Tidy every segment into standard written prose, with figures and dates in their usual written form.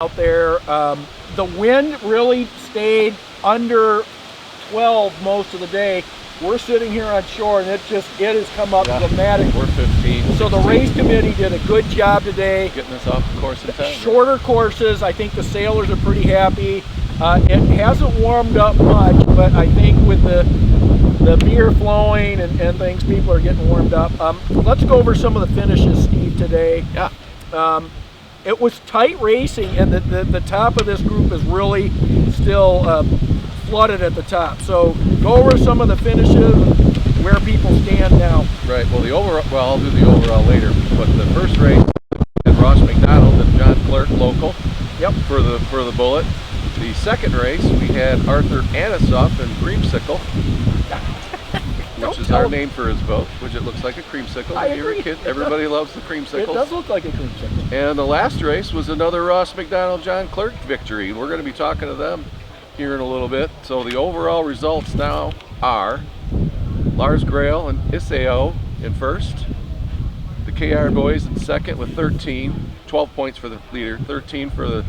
out there. The wind really stayed under 12 most of the day. We're sitting here on shore, and it has come up dramatically. We're 15. So the race committee did a good job today. Getting us off the course in time. Shorter courses. I think the sailors are pretty happy. It hasn't warmed up much, but I think with the beer flowing and things, people are getting warmed up. Let's go over some of the finishes, Steve, today. Yeah. It was tight racing, and the top of this group is really still flooded at the top. So go over some of the finishes, where people stand now. Right. Well, I'll do the overall later. But the first race had Ross McDonald and John Clerk local. Yep. For the bullet. The second race we had Arthur Anisoff and Creamsicle, which is our name for his boat, which it looks like a creamsicle. I When you're a agree. kid, everybody loves the creamsicles. It does look like a creamsicle. And the last race was another Ross McDonald, John Clerk victory. We're going to be talking to them here in a little bit. So the overall results now are Lars Grail and Isao in first. The KR boys in second with 12 points for the leader, 13 for the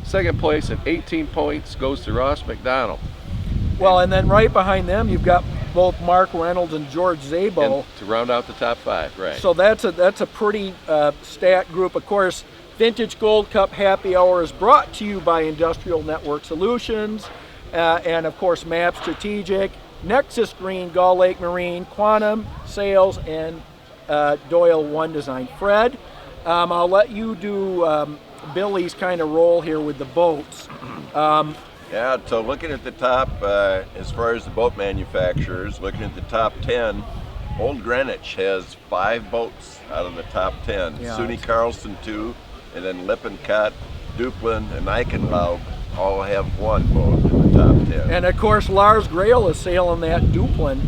second place, and 18 points goes to Ross McDonald. Well, and then right behind them, you've got both Mark Reynolds and George Zabo. And to round out the top five, right. So that's a pretty stacked group. Of course, Vintage Gold Cup Happy Hour is brought to you by Industrial Network Solutions, and of course Map Strategic, Nexus Green, Gull Lake Marine, Quantum Sales, and Doyle One Design. Fred, I'll let you do Billy's kind of role here with the boats. Yeah, so looking at the top, as far as the boat manufacturers, looking at the top 10, Old Greenwich has 5 boats out of the top 10. Yeah, SUNY Carlson 2, and then Lippincott, Duplin, and Eichenlaub all have 1 boat in the top 10. And of course, Lars Grail is sailing that Duplin.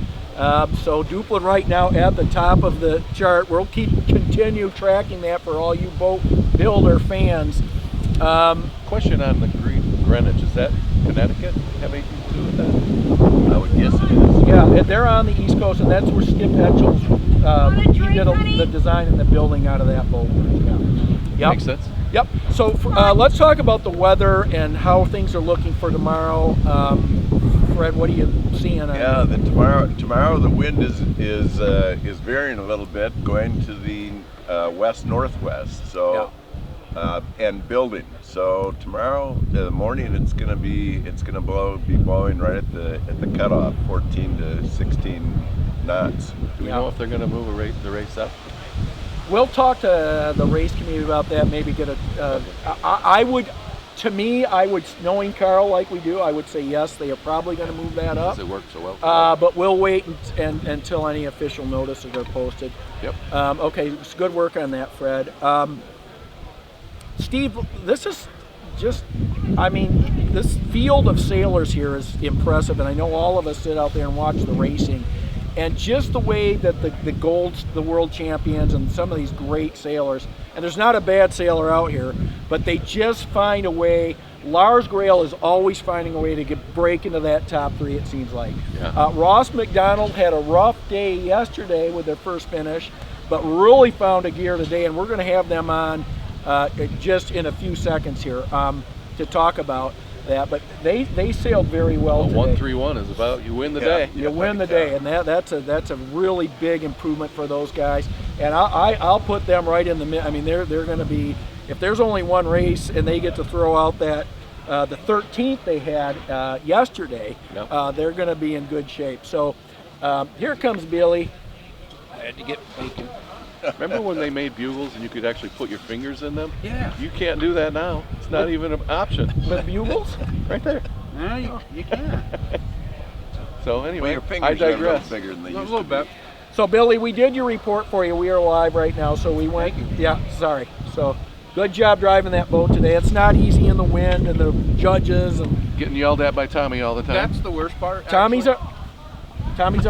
So Duplin right now at the top of the chart. We'll continue tracking that for all you boat builder fans. Question on the Greenwich, is that Connecticut? Have anything to do with that? I would guess it is. Yeah, and they're on the East Coast, and that's where Skip Etchell's, he did the design and the building out of that boat. Yeah. Yep. Makes sense. Yep. So let's talk about the weather and how things are looking for tomorrow. Fred, what are you seeing? Yeah, tomorrow the wind is varying a little bit, going to the west-northwest. So. Yeah. And building. So tomorrow in the morning it's gonna be blowing right at the cutoff, 14 to 16 knots. Do we know if they're going to move the race up? We'll talk to the race community about that. Maybe get I would, knowing Carl like we do, I would say yes. They are probably going to move that up. Because it worked so well. But we'll wait until any official notices are posted. Yep. Okay, it's good work on that, Fred. Steve, this is just, this field of sailors here is impressive, and I know all of us sit out there and watch the racing, and just the way that the world champions and some of these great sailors, and there's not a bad sailor out here, but they just find a way. Lars Grail is always finding a way to break into that top 3, it seems like. Yeah. Ross McDonald had a rough day yesterday with their first finish, but really found a gear today, and we're going to have them on just in a few seconds here to talk about that. But they sailed very well today. 131 is about you win the day. You win the day, and that's a really big improvement for those guys. And I'll put them right in the mid. They're going to be, if there's only one race and they get to throw out that the 13th they had yesterday, Yep. They're going to be in good shape. So here comes Billy. I had to get bacon. Remember when they made bugles and you could actually put your fingers in them? Yeah. You can't do that now. It's not even an option. With bugles? Right there. No, you can. So Well, anyway, your I fingers are a little digress. bigger than they A used little to bit. be. So Billy, we did your report for you. We are live right now, so we went. Yeah, sorry. So good job driving that boat today. It's not easy in the wind and the judges and Getting yelled at by Tommy all the time. That's the worst part. Tommy's a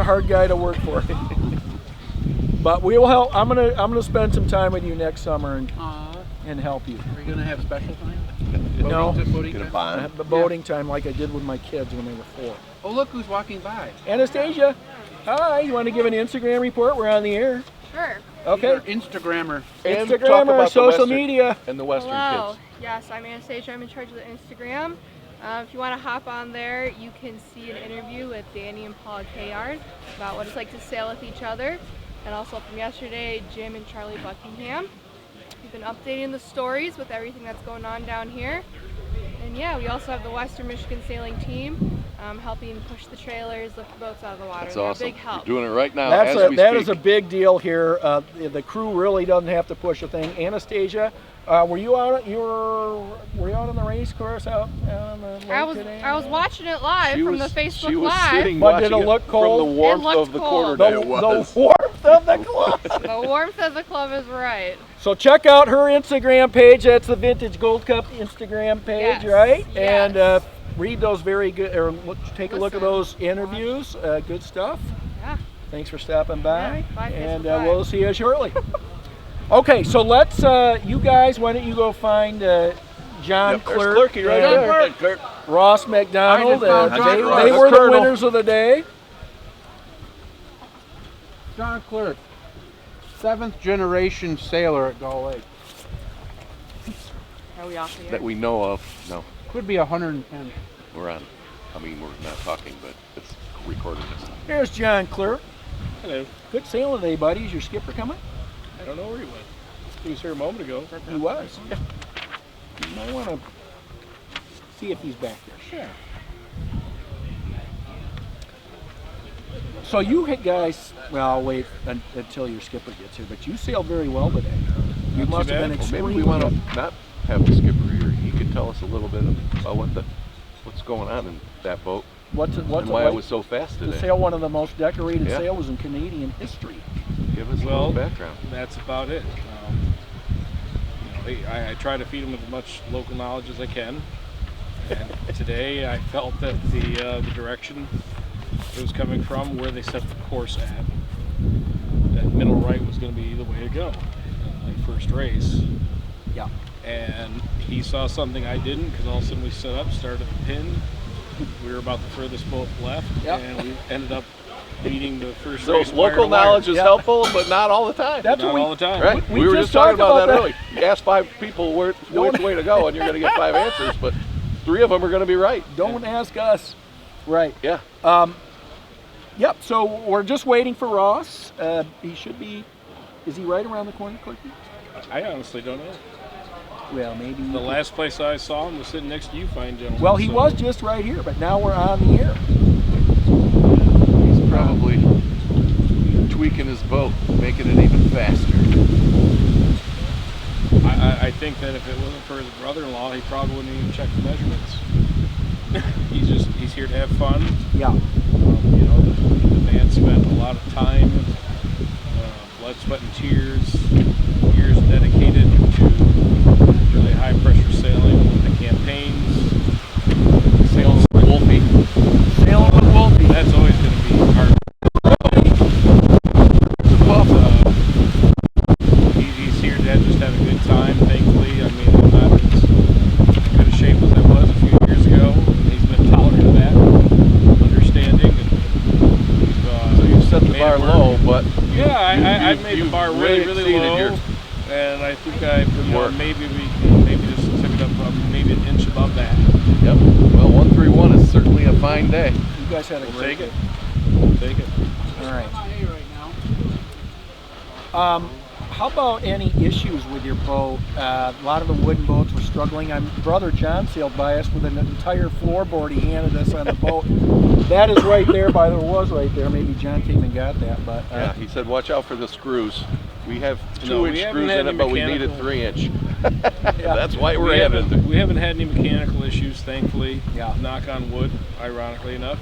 hard guy to work for. But we will help. I'm gonna spend some time with you next summer and help you. Are you gonna have special time? No. Boating Get a time? bond. The boating time like I did with my kids when they were 4. Oh, look who's walking by. Anastasia, hi. You want to give an Instagram report? We're on the air. Sure. Okay. These are Instagrammer. And Instagram talk or about the social Western- media. And the Western Hello. kids. Yes, I'm Anastasia. I'm in charge of the Instagram. If you want to hop on there, you can see an interview with Danny and Paula Kayard about what it's like to sail with each other. And also from yesterday, Jim and Charlie Buckingham. We've been updating the stories with everything that's going on down here. And yeah, we also have the Western Michigan Sailing Team helping push the trailers, lift the boats out of the water. That's They're awesome. a big help. You're doing it right now That as is a big deal here. The crew really doesn't have to push a thing. Anastasia, were you out? Were you out on the race course out on the lake today? I was watching it live from the Facebook She was Live. sitting But did watching it look from cold? the warmth It looked of the cold. quarter The, deck. the warmth of the club. The warmth of the club is right. So check out her Instagram page. That's the Vintage Gold Cup Instagram page, Yes, right? yes. And read those very good, or take a look at Listen, those interviews. Good stuff. Yeah. Thanks for stopping by. Yeah, bye, and Facebook we'll Live. see you shortly. Okay, so let's, you guys, why don't you go find John Yep, there's Clerk Clerky right and there. Clerk. Ross McDonald. I just found and John they Ross. they The were the Colonel. winners of the day. John Clerk, 7th generation sailor at Gull Lake. Are we off here? That we know of. No, Could be 110. we're on. I mean, we're not talking, but it's recording this. Here's John Clerk. Hello. Good sailing today, buddy. Is your skipper coming? I don't know where he went. He was here a moment ago. He was. You might want to see if he's back there. Sure. So you guys, well, I'll wait until your skipper gets here, but you sailed very well today. You Not must too have been bad. Well, extremely maybe we want good. to not have the skipper here. He could tell us a little bit about what's going on in that boat What's it and like why it was so fast to today. sail one of the most decorated Yeah. sailors in Canadian history? Give us a Well, little background. That's about it. I try to feed him with as much local knowledge as I can. And today I felt that the direction it was coming from, where they set the course at, that middle right was going to be the way to go in my first race. Yeah. And he saw something I didn't, because all of a sudden we set up, started the pin. We were about the furthest boat left, Yep. and we ended up beating the first So race. wire local to wire. knowledge is Yeah. helpful, but not all the time. That's Not what we, all the time. Right? we We were just just talking talked about about that that. earlier. You ask 5 people which way to go, and you're going to get 5 answers, but 3 of them are going to be right. Don't ask us. Right. Yeah. Yep. So we're just waiting for Ross. He should be. Is he right around the corner, Clerky? I honestly don't know. Well, maybe. The last place I saw him was sitting next to you, fine gentleman. Well, he so- was just right here, but now we're on the air. He's probably tweaking his boat, making it even faster. I think that if it wasn't for his brother-in-law, he probably wouldn't even check the measurements. he's here to have fun. Yeah. You know, the man spent a lot of time, blood, sweat, and tears, years dedicated to really high-pressure sailing, the campaigns, Sailing with Wolfie. Sailing with Wolfie. That's always going to be hard. He's here to just have a good time, thankfully. I mean, I'm not as good a shape as I was a few years ago. He's been tolerant of that, understanding. And So you set the made bar it work. low, but Yeah, I you- made you the bar really really exceeded low. your- And I think work. maybe just took it up maybe an inch above that. yep. Well, 131 is certainly a fine day. You guys had a We'll great take it. day. We'll take it. All right. How about any issues with your boat? A lot of the wooden boats were struggling. Brother John sailed by us with an entire floorboard he handed us on the boat. That is right there, was right there. Maybe John came and got that, but Yeah, he said watch out for the screws. We have No, we 2-inch haven't screws had in it, any but we needed mechanical- 3-inch. Yeah. That's why we're We having it. haven't had any mechanical issues, thankfully. Yeah. Knock on wood, ironically enough.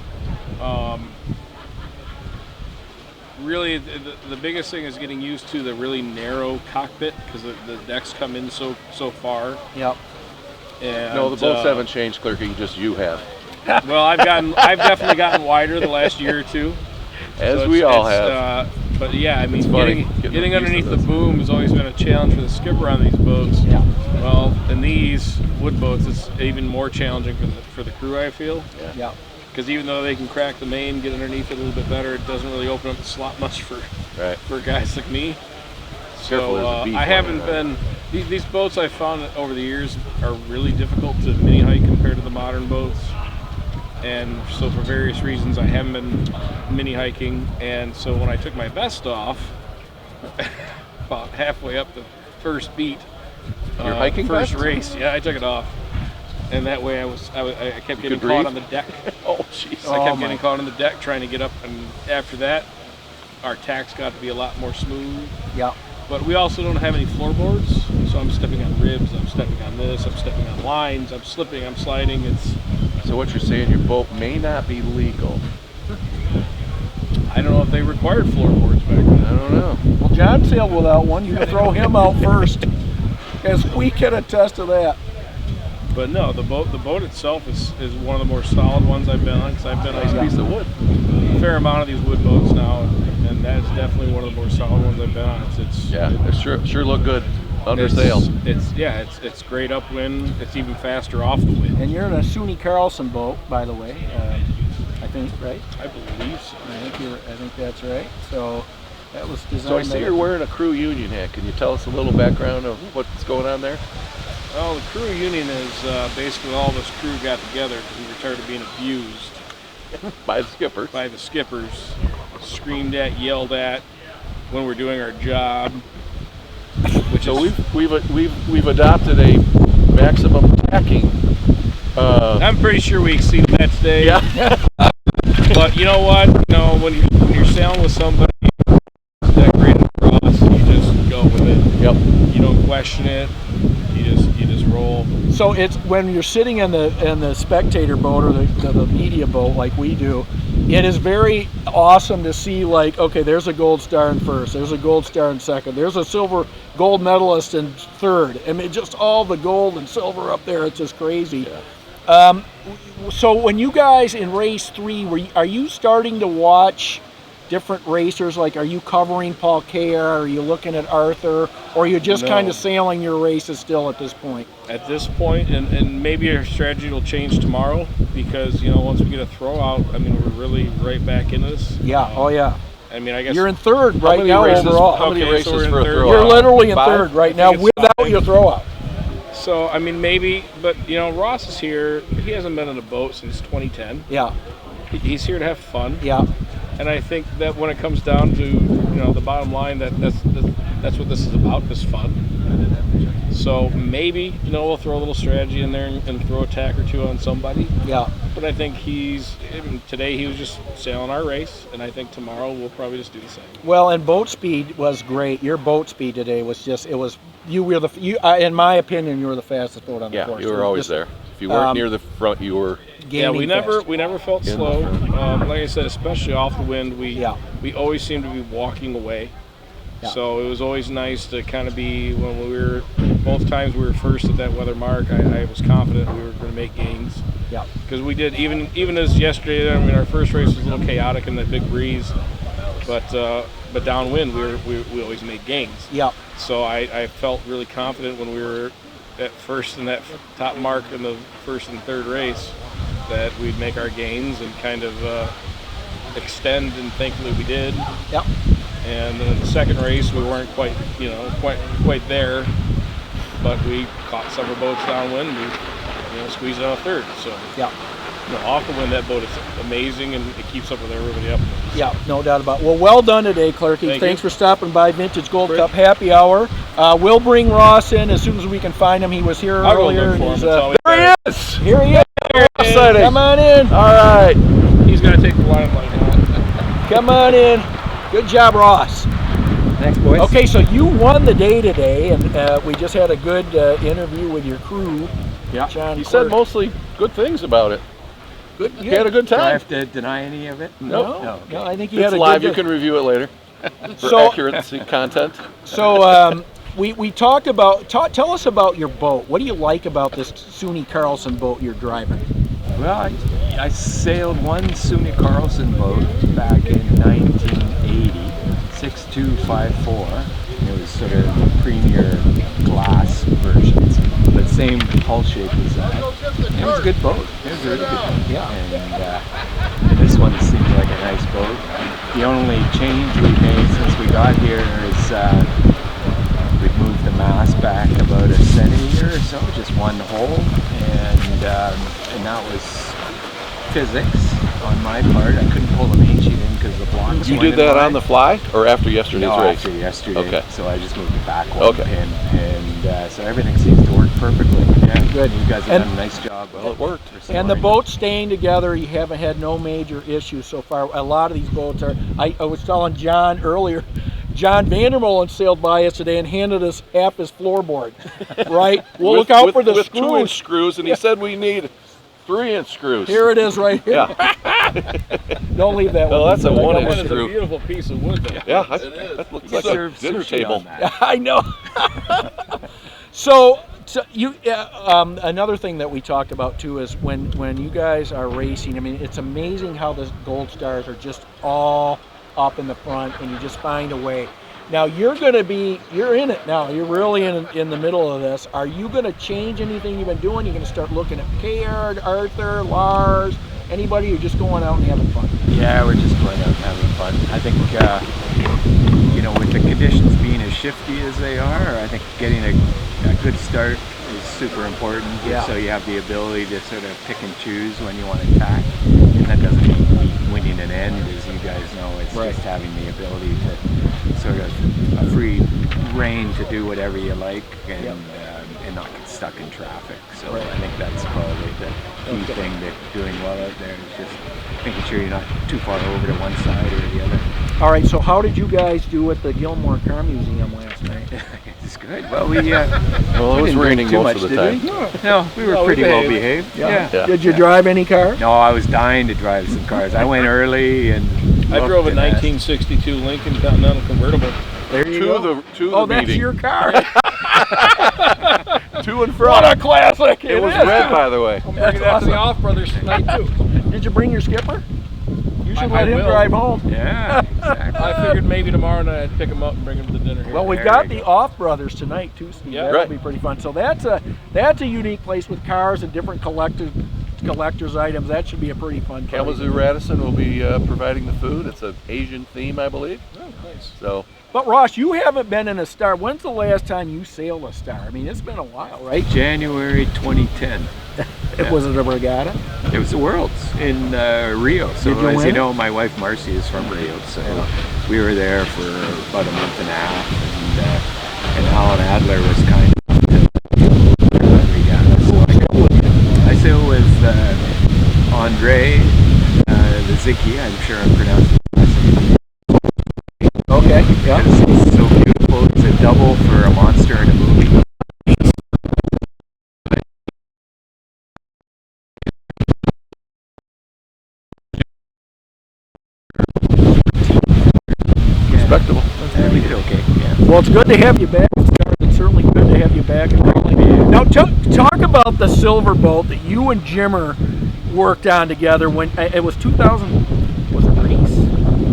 Really, the biggest thing is getting used to the really narrow cockpit, because the decks come in so far. yep. And, No, the boats haven't changed, Clerky. Just you have, Well, I've definitely gotten wider the last year or two. as So we it's- all it's, have. But yeah, I mean, It's funny, getting getting used to underneath the this. boom has always been a challenge for the skipper on these boats. Yeah. Well, in these wood boats, it's even more challenging for the crew, I feel. Yeah. Because even though they can crack the main, get underneath it a little bit better, it doesn't really open up the slot much for Right. guys like me. Careful, So there's a bee I flying haven't around. been These boats I found over the years are really difficult to mini hike compared to the modern boats. And so for various reasons I haven't been mini hiking, and so when I took my vest off about halfway up the first beat, Your hiking first vest? race, yeah, I took it off, and that way I kept getting could caught breathe? on the deck. Oh, jeez. I kept getting caught on the deck trying to get up, and after that our tacks got to be a lot more smooth. Yeah. But we also don't have any floorboards, so I'm stepping on ribs, I'm stepping on this, I'm stepping on lines, I'm slipping, I'm sliding. So what you're saying, your boat may not be legal. I don't know if they required floorboards back then. I don't know. Well, John sailed without one. You can throw him out first, as we can attest to that. But no, the boat itself is one of the more solid ones I've been on, because I've been Nice on piece of wood. a fair amount of these wood boats now, and that's definitely one of the more solid ones I've been on. Yeah, they sure look good under it's, sail. It's great upwind. It's even faster off the wind. And you're in a SUNY Carlson boat, by the way. I think, right? I believe so. I think that's right. So that was designed. So I see you're wearing a crew union hat. Can you tell us a little background of what's going on there? Well, the crew union is basically all of us crew got together because we were tired of being abused By the skipper. by the skippers, screamed at, yelled at when we're doing our job. So we've adopted a maximum tacking. I'm pretty sure we exceeded that today. Yeah. But you know what? When you're sailing with somebody that great across, you just go with it. Yep. You don't question it. You just roll. So it's when you're sitting in the spectator boat or the media boat like we do, it is very awesome to see, like, okay, there's a gold star in first, there's a gold star in second, there's a gold medalist in third. I mean, just all the gold and silver up there, it's just crazy. Yeah. So when you guys in race 3, are you starting to watch different racers? Like, are you covering Paul Kayar? Are you looking at Arthur? Or are you just No. kind of sailing your races still at this point? At this point, and maybe our strategy will change tomorrow, because once we get a throw out, I mean, we're really right back into this. Yeah. Oh yeah. I mean, I guess You're in third How right many now races? overall. How many Okay, so races we're in for a third. throw? You're literally in 5? third right I now think it's without 5. your throw out. So I mean, maybe, but Ross is here. He hasn't been in a boat since 2010. Yeah. He's here to have fun. Yeah. And I think that when it comes down to the bottom line, that's what this is about, this fun. So maybe we'll throw a little strategy in there and throw a tack or two on somebody. Yeah. But I think today he was just sailing our race, and I think tomorrow we'll probably just do the same. Well, and boat speed was great. Your boat speed today was just, you were in my opinion, you were the fastest boat on the Yeah, course. you were always Just there. If you weren't near the front, you were. Yeah, we gaining fast. never felt In the slow. front. Like I said, especially off the wind, we always seemed to be walking away. Yeah. So it was always nice to kind of be, when we were, both times we were first at that weather mark, I was confident we were going to make gains. Yeah. Because we did, even as yesterday, I mean, our first race was a little chaotic in that big breeze, but downwind we always made gains. Yeah. So I felt really confident when we were at first in that top mark in the first and third race that we'd make our gains and kind of extend, and thankfully we did. Yeah. And then in the second race we weren't quite there, but we caught several boats downwind and we squeezed out a third. So Yeah. off the wind that boat is amazing, and it keeps up with everybody up. Yeah, no doubt about it. Well, well done today, Clerky. Thank Thanks you. for stopping by Vintage Gold Great. Cup Happy Hour. We'll bring Ross in as soon as we can find him. He was here I'll go earlier. look for him. and It's always There better. he is! here he is. Hey, Exciting. Come on in. All right. he's got to take the limelight now. Come on in. Good job, Ross. Thanks, boys. Okay, so you won the day today, and we just had a good interview with your crew. Yeah. John He said Clerk. mostly good things about it. Good. He had a good Do I time. have to deny any of it? Nope. No, I think you It's had a live. good You can review it later for So- accuracy content. So we talked about, tell us about your boat. What do you like about this SUNY Carlson boat you're driving? Well, I sailed one SUNY Carlson boat back in 1980, 6254. It was sort of premier glass versions, but same hull shape as that. It was a good boat. It was a really good boat. Yeah. And this one seemed like a nice boat. The only change we made since we got here is we've moved the mast back about a centimeter or so, just one hole, and that was physics on my part. I couldn't pull the main sheet in because the blocks. You did that on the fly or after yesterday's no, race? after yesterday. Okay. So I just moved it back one Okay. pin, and so everything seems to work perfectly. Yeah, Good. You guys have And- done a nice job. Well, it worked. And the boats staying together, you haven't had no major issues so far. A lot of these boats are, I was telling John earlier, John Vandermolen sailed by us today and handed us half his floorboard, right? We'll look out for the with screws. 2-inch screws, and he said we need 3-inch screws. Here it is right here. Yeah. Don't leave that Well, one. that's a I got 1-inch one. That is a screw. beautiful piece of wood, though. Yeah, that looks like a Serve dinner sushi table. on that. I know. So you another thing that we talked about too is when you guys are racing. I mean, it's amazing how the Gold Stars are just all up in the front, and you just find a way. Now you're in it now. You're really in the middle of this. Are you going to change anything you've been doing? You're going to start looking at Kayard, Arthur, Lars, anybody? You're just going out and having fun. Yeah, we're just going out and having fun. I think, with the conditions being as shifty as they are, I think getting a good start is super important. Yeah. So you have the ability to sort of pick and choose when you want to attack. And that doesn't mean winning an end, as you guys know. It's Right. just having the ability to sort of a free reign to do whatever you like and not get stuck in traffic. So Right. I think that's probably the key thing to doing well out there is just making sure you're not too far over to one side or the other. All right. So how did you guys do at the Gilmore Car Museum last night? It's good. Well, we Well, it we was didn't raining drink too most much, of the did time. we? No, we were No, we pretty well behaved. behaved. Yeah. Yeah. Did you drive any car? No, I was dying to drive some cars. I went early and I drove a looked and asked. 1962 Lincoln Continental convertible. There you To go. the Oh, that's meeting. your car. To and from. What a classic! It was is. red, by the way. I'm bringing that to the Off Brothers tonight, too. Did you bring your skipper? You should I let him will. drive home. Yeah, exactly. I figured maybe tomorrow night I'd pick him up and bring him to dinner here. Well, we've There got you the go. Off Brothers tonight too, Steve. Yeah. That'll Right. be pretty fun. So that's a unique place with cars and different collector's items. That should be a pretty fun party. Kalamazoo Radisson will be providing the food. It's an Asian theme, I believe. Oh, nice. So But Ross, you haven't been in a Star. When's the last time you sailed a Star? I mean, it's been a while, right? January 2010. Was it a regatta? It was the Worlds in Rio. So Did you as win you it? know, my wife Marcy is from Rio, so we were there for about a month and a half, and Alan Adler was kind enough to regatta. So I sailed with Andre Zicki. I'm sure I'm pronouncing his last name. Okay. Yeah. It's so beautiful. It's a double for a monster in a movie. respectable. Yeah, we did okay. Yeah. Well, it's good to have you back. It's certainly good to have you back. Now, talk about the silver boat that you and Jimmer worked on together when it was 2000. Was it Greece?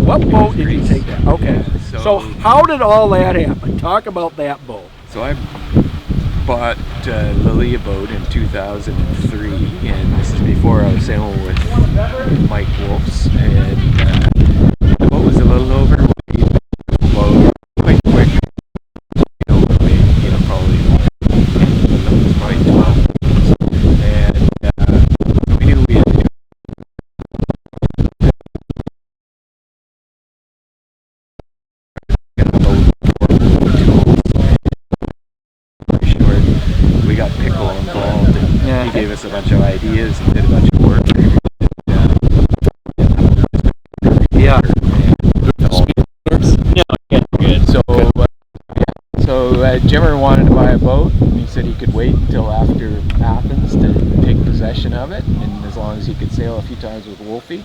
What boat did you Greece. take that? Okay. Yeah, So how did all that happen? Talk about that boat. So I bought Lilia boat in 2003, and this is before I was sailing with Mike Wolfs, and the boat was a little overweight, boat, quite quick, probably 12, and we knew we had to do short. We got Pickle involved, and Yeah. he gave us a bunch of ideas and did a bunch of work. Yeah. So Jimmer wanted to buy a boat, and he said he could wait until after Athens to take possession of it, and as long as he could sail a few times with Wolfie.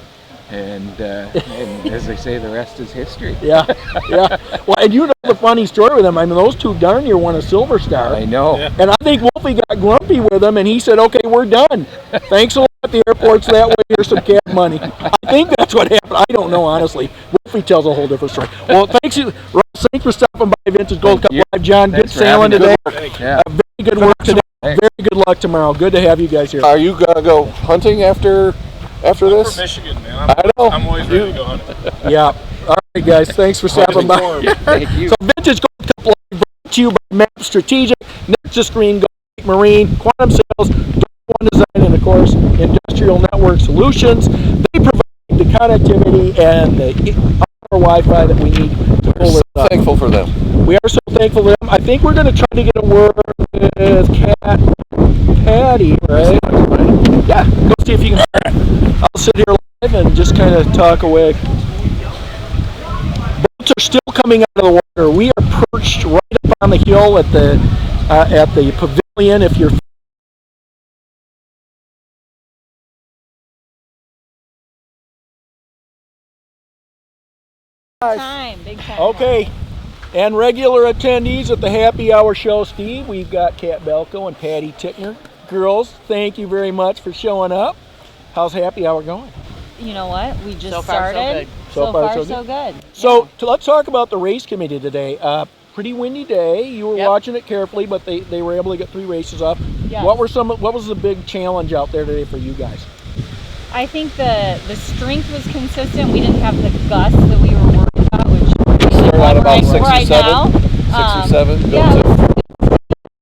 And as they say, the rest is history. Yeah. Yeah. Well, and you know the funny story with them. I mean, those two darn near won a Silver Star. I know. Yeah. And I think Wolfie got grumpy with him, and he said, "Okay, we're done. Thanks a lot. The airport's that way. Here's some cab money." I think that's what happened. I don't know, honestly. Wolfie tells a whole different story. Well, thanks for stopping by Vintage Gold Cup you. Live, John. Thanks Good for sailing having today. us. Yeah. Very good work today. Thanks. Very good luck tomorrow. Good to have you guys here. Are you gonna go hunting after For this? Michigan, man. I know. I'm always ready to go hunting. Yeah. All right, guys. Thanks for stopping by. Thank you. So Vintage Gold Cup Live brought to to you by Map Strategic, Nexus Green, Gold Marine, Quantum Sales, One Design, and of course, Industrial Network Solutions. They provide the connectivity and the Wi-Fi that we need to pull this up. Thankful for them. We are so thankful to them. I think we're going to try to get a word with Patty, right? Yeah, go see if you can. I'll sit here live and just kind of talk away. Boats are still coming out of the water. We are perched right up on the hill at the pavilion. If you're Big time. okay, and regular attendees at the happy hour show, Steve, we've got Kat Belko and Patty Tickner. Girls, thank you very much for showing up. How's happy hour going? You know what? We just So far, so started. good. So far, so so good. So let's talk about the race committee today. Pretty windy day. You were Yep. watching it carefully, but they were able to get 3 races up. Yes. What was the big challenge out there today for you guys? I think the strength was consistent. We didn't have the gusts that we were worried about, which Started out about 6 or right 7. now. 6 or 7. Yeah, built it.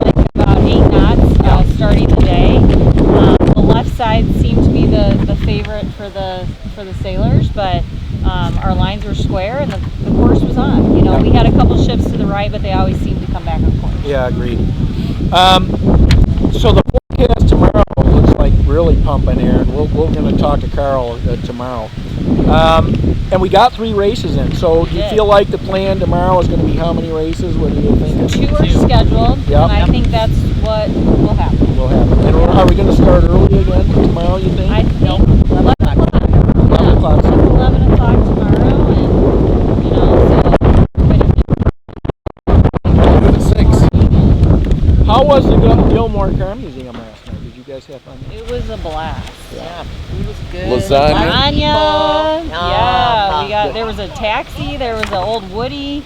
like about 8 knots starting today. The left side seemed to be the favorite for the sailors, but our lines were square and the course was on. You know, we had a couple shifts to the right, but they always seemed to come back on course. Yeah, agreed. So the forecast tomorrow looks like really pumping, Aaron. We're going to talk to Carl tomorrow. And we got 3 races in. So do you did. feel like the plan tomorrow is going to be how many races? What do you think? 2 are scheduled, Yep. and I think that's what will happen. Will happen. And are we going to start early again tomorrow, you think? I think 11 o'clock. 11 o'clock. 11 o'clock tomorrow, and you know, so everybody Good at 6. How was the Gilmore Car Museum last night? Did you guys have fun? it was a blast. Yeah, it was good. Lasagna. Lasagna. People. Yeah, we got. There was a taxi. There was an old Woody,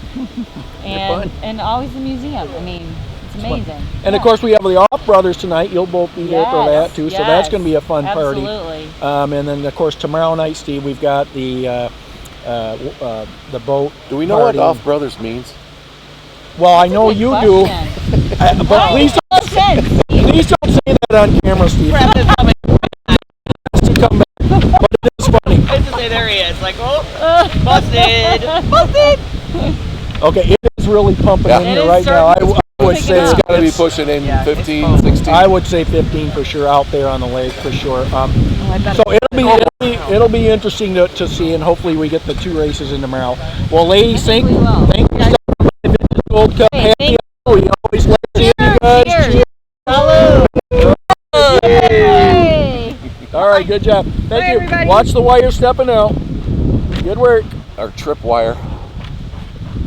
and always the museum. I mean, it's amazing. And of course, we have the Off Brothers tonight. You'll both be there for that too, so that's yes, going to be a fun party. Absolutely. And then of course tomorrow night, Steve, we've got the boat. Do we know party. what Off Brothers means? Well, I know Good you question. do, but please don't say that on camera, Steve. Prep is coming To come back, but it is funny. to say there he is. Like, oh, busted. Busted. Okay, it is really pumping Yeah. in It here is right now. I starting would to say pick it It's up. got to be pushing in Yeah, it's 15, full. 16. I would say 15 for sure out there on the lake for sure. So it'll be interesting to see, and hopefully we get the 2 races in tomorrow. Well, ladies, thank we will. you so much for the Vintage Gold Cup. Hey, Happy thank hour. We always like seeing you guys. Cheers. Hello. Yay. All right, good job. Thank you. everybody. Watch the wire stepping out. Good work. Our trip wire.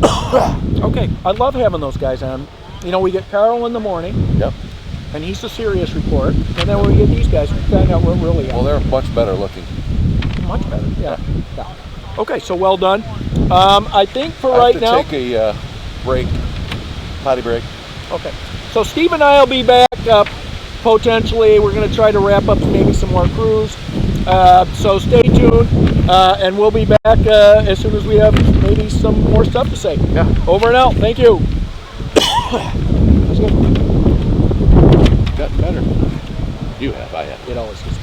Okay, I love having those guys on. You know, we get Carl in the morning, Yep. and he's the serious report, and then when we get these guys, we find out what really Well, they're much better looking. much better. Yeah. Okay, so well done. I think for I right have to now. take a break, potty break. Okay. So Steve and I will be back potentially. We're going to try to wrap up maybe some more crews. So stay tuned, and we'll be back as soon as we have maybe some more stuff to say. Yeah. Over and out. Thank you. That's good. Gotten better. You have, I have. It always gets